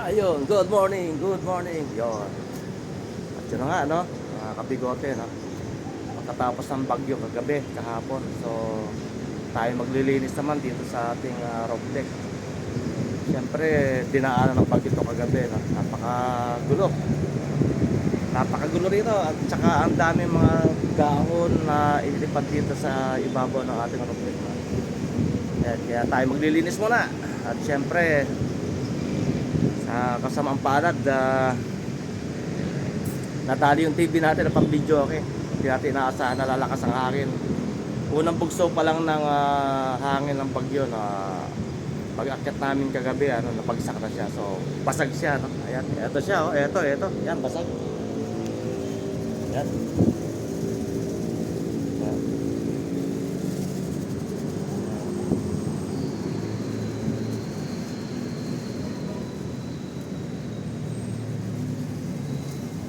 Ayun, good morning, good morning. Yon. At yun na nga, no? Mga kabigote, no? Pagkatapos ng bagyo kagabi, kahapon. So, tayo maglilinis naman dito sa ating roof deck. Siyempre, dinaanan ng bagyo ito kagabi, no? Napakagulo. Napakagulo rito. At saka ang dami mga dahon na ililipat dito sa ibabaw ng ating roof deck, no? Kaya tayo maglilinis muna. At siyempre, sa kasamang palad, natali yung TV natin na pang video, okay? Hindi natin inaasahan na lalakas ang hangin. Unang bugso pa lang ng hangin ng bagyo na pag-akyat namin kagabi, napagsak na siya. So, basag siya, no? Ayan, eto siya, oh. Eto. Yan, basag. Yan. Yan.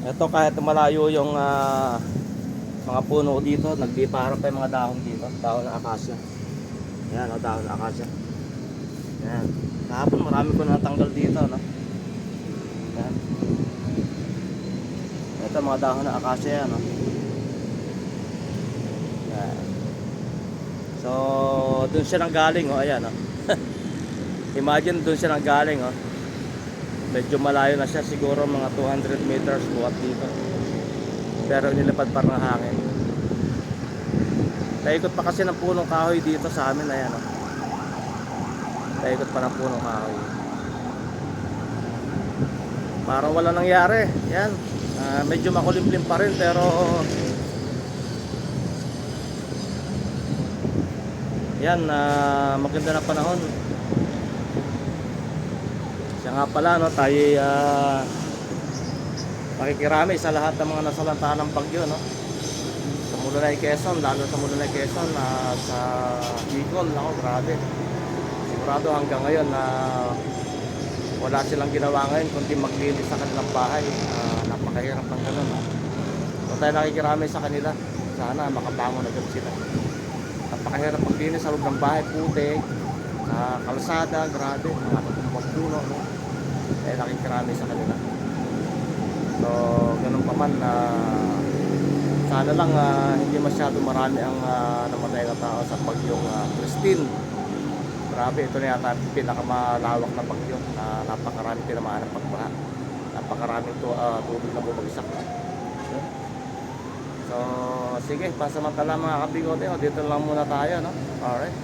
Ito kahit malayo yung mga puno dito, nagbiparang pa yung mga dahon dito, dahon ng akasya. Yan, dahon ng akasya. Yan. Kahapon marami ko natanggal dito, no? Yan. Ito mga dahon ng akasya yan, no? Yan. So, dun siya nang galing, oh, ayan, no? Imagine dun siya nang galing, oh. Medyo malayo na siya, siguro mga 200 meters buhat dito. Pero nilipad pa ng hangin. Naikot pa kasi ng punong kahoy dito sa amin, ayan, oh. Naikot pa ng punong kahoy. Parang wala nangyari. Yan. Medyo makulimlim pa rin, pero yan, maganda na panahon. Siya nga pala, no, tayo makikirami sa lahat ng mga nasalantahan ng bagyo, no? Sa Mulunay, Quezon, lalo sa Mulunay, Quezon, sa Bicol, ako, grabe. Sigurado hanggang ngayon na wala silang ginawa ngayon kundi maglinis sa kanilang bahay. Napakahirap ng ganun, no? So tayo nakikirami sa kanila, sana makabangon agad sila. Napakahirap maglinis sa loob ng bahay, putik, sa kalsada, grabe, nakatumbang puno, no? Kaya nakikirami sa kanila. So, ganun pa man, sana lang hindi masyado marami ang namatay na tao sa bagyong Christine. Grabe, ito na yata pinakamalawak na bagyo na napakarami tinamaan ng pagbaha. Napakaraming tubig na bumagsak. So, sige, pasamantala mga kabigote, dito lang muna tayo, no? Alright.